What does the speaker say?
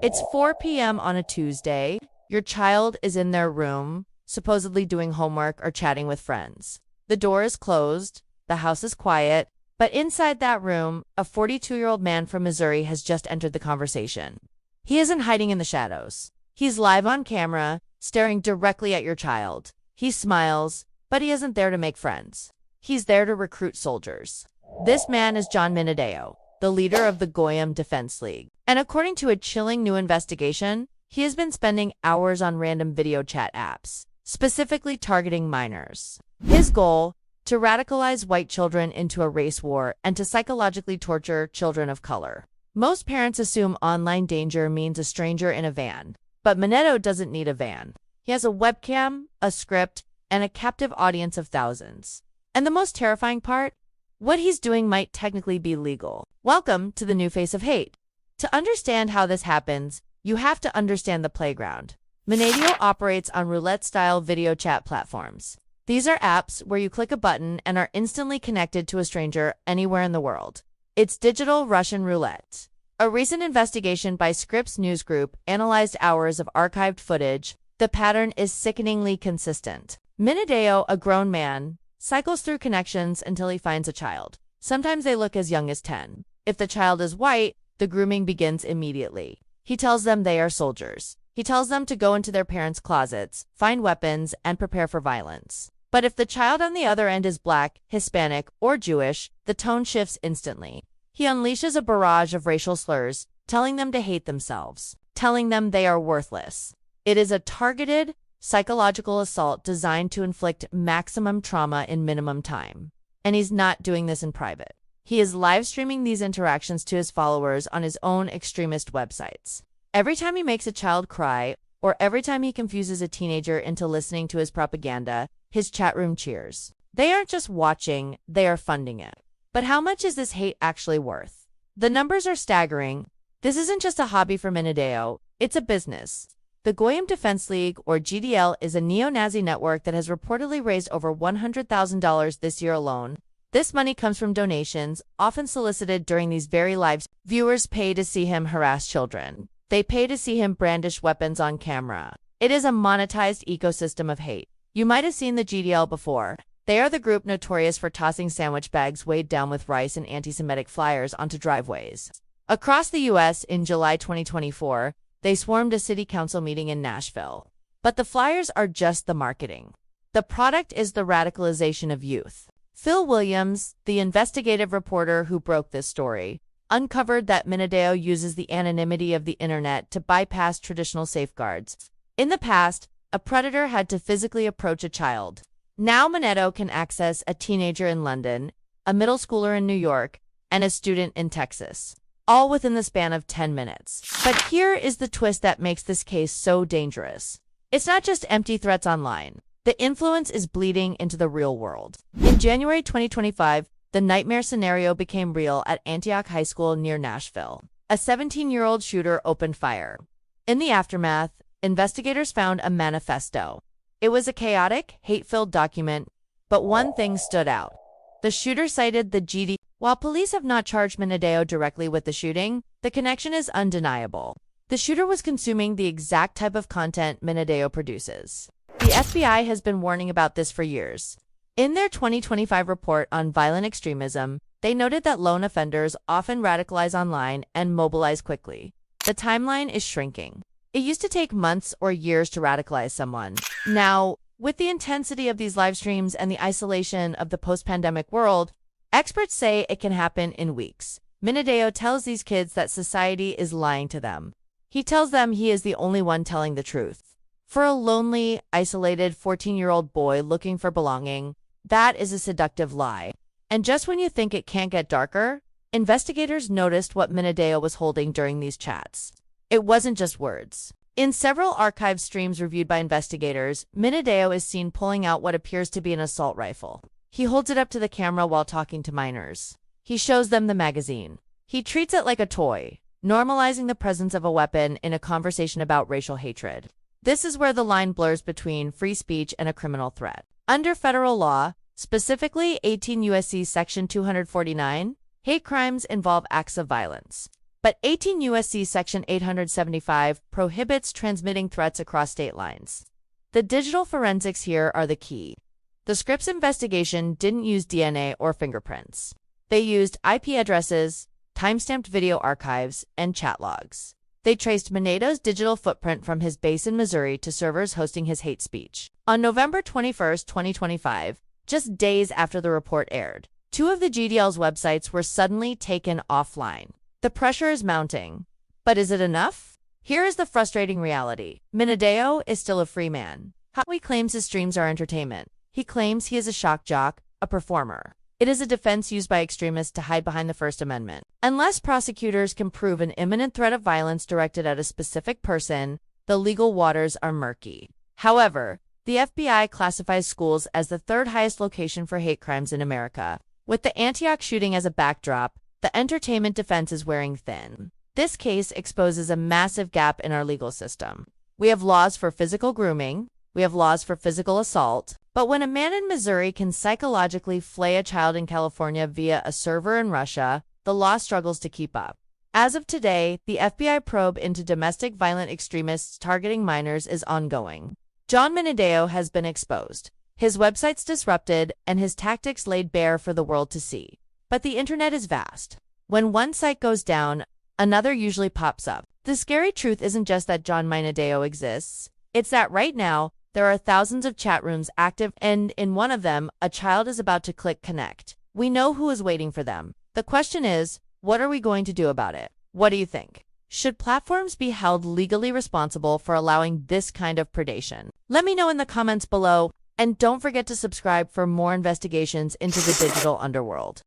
It's 4 p.m. on a Tuesday. Your child is in their room, supposedly doing homework or chatting with friends. The door is closed, the house is quiet, but inside that room, a 42-year-old man from Missouri has just entered the conversation. He isn't hiding in the shadows. He's live on camera, staring directly at your child. He smiles, but he isn't there to make friends. He's there to recruit soldiers. This man is John Minadeo, the leader of the Goyim Defense League. And according to a chilling new investigation, he has been spending hours on random video chat apps, specifically targeting minors. His goal? To radicalize white children into a race war and to psychologically torture children of color. Most parents assume online danger means a stranger in a van, but Minadeo doesn't need a van. He has a webcam, a script, and a captive audience of thousands. And the most terrifying part? What he's doing might technically be legal. Welcome to the new face of hate. To understand how this happens, you have to understand the playground. Minadeo operates on roulette-style video chat platforms. These are apps where you click a button and are instantly connected to a stranger anywhere in the world. It's digital Russian roulette. A recent investigation by Scripps News Group analyzed hours of archived footage. The pattern is sickeningly consistent. Minadeo, a grown man, cycles through connections until he finds a child. Sometimes they look as young as 10. If the child is white, the grooming begins immediately. He tells them they are soldiers. He tells them to go into their parents' closets, find weapons, and prepare for violence. But if the child on the other end is Black, Hispanic, or Jewish, the tone shifts instantly. He unleashes a barrage of racial slurs, telling them to hate themselves, telling them they are worthless. It is a targeted, psychological assault designed to inflict maximum trauma in minimum time. And he's not doing this in private. He is live streaming these interactions to his followers on his own extremist websites. Every time he makes a child cry, or every time he confuses a teenager into listening to his propaganda, his chat room cheers. They aren't just watching, they are funding it. But how much is this hate actually worth? The numbers are staggering. This isn't just a hobby for Minadeo, it's a business. The Goyim Defense League, or GDL, is a neo-Nazi network that has reportedly raised over $100,000 this year alone. This money comes from donations, often solicited during these very lives. Viewers pay to see him harass children. They pay to see him brandish weapons on camera. It is a monetized ecosystem of hate. You might have seen the GDL before. They are the group notorious for tossing sandwich bags weighed down with rice and anti-Semitic flyers onto driveways. Across the U.S. in July 2024, they swarmed a city council meeting in Nashville. But the flyers are just the marketing. The product is the radicalization of youth. Phil Williams, the investigative reporter who broke this story, uncovered that Minadeo uses the anonymity of the internet to bypass traditional safeguards. In the past, a predator had to physically approach a child. Now Minadeo can access a teenager in London, a middle schooler in New York, and a student in Texas, all within the span of 10 minutes. But here is the twist that makes this case so dangerous. It's not just empty threats online. The influence is bleeding into the real world. In January 2025, the nightmare scenario became real at Antioch High School near Nashville. A 17-year-old shooter opened fire. In the aftermath, investigators found a manifesto. It was a chaotic, hate-filled document, but one thing stood out. The shooter cited the GD. While police have not charged Minadeo directly with the shooting, the connection is undeniable. The shooter was consuming the exact type of content Minadeo produces. The FBI has been warning about this for years. In their 2025 report on violent extremism, they noted that lone offenders often radicalize online and mobilize quickly. The timeline is shrinking. It used to take months or years to radicalize someone. Now, with the intensity of these live streams and the isolation of the post-pandemic world, experts say it can happen in weeks. Minadeo tells these kids that society is lying to them. He tells them he is the only one telling the truth. For a lonely, isolated 14-year-old boy looking for belonging, that is a seductive lie. And just when you think it can't get darker, investigators noticed what Minadeo was holding during these chats. It wasn't just words. In several archived streams reviewed by investigators, Minadeo is seen pulling out what appears to be an assault rifle. He holds it up to the camera while talking to minors. He shows them the magazine. He treats it like a toy, normalizing the presence of a weapon in a conversation about racial hatred. This is where the line blurs between free speech and a criminal threat. Under federal law, specifically 18 U.S.C. Section 249, hate crimes involve acts of violence. But 18 U.S.C. Section 875 prohibits transmitting threats across state lines. The digital forensics here are the key. The Scripps investigation didn't use DNA or fingerprints. They used IP addresses, timestamped video archives, and chat logs. They traced Menedo's digital footprint from his base in Missouri to servers hosting his hate speech. On November 21, 2025, just days after the report aired, 2 of the GDL's websites were suddenly taken offline. The pressure is mounting. But is it enough? Here is the frustrating reality. Menedeo is still a free man. He claims his streams are entertainment. He claims he is a shock jock, a performer. It is a defense used by extremists to hide behind the First Amendment. Unless prosecutors can prove an imminent threat of violence directed at a specific person, the legal waters are murky. However, the FBI classifies schools as the 3rd highest location for hate crimes in America. With the Antioch shooting as a backdrop, the entertainment defense is wearing thin. This case exposes a massive gap in our legal system. We have laws for physical grooming, we have laws for physical assault, but when a man in Missouri can psychologically flay a child in California via a server in Russia, the law struggles to keep up. As of today, the FBI probe into domestic violent extremists targeting minors is ongoing. John Menedeo has been exposed, his websites disrupted, and his tactics laid bare for the world to see. But the internet is vast. When one site goes down, another usually pops up. The scary truth isn't just that John Menedeo exists, it's that right now, there are thousands of chat rooms active, and in one of them, a child is about to click connect. We know who is waiting for them. The question is, what are we going to do about it? What do you think? Should platforms be held legally responsible for allowing this kind of predation? Let me know in the comments below, and don't forget to subscribe for more investigations into the digital underworld.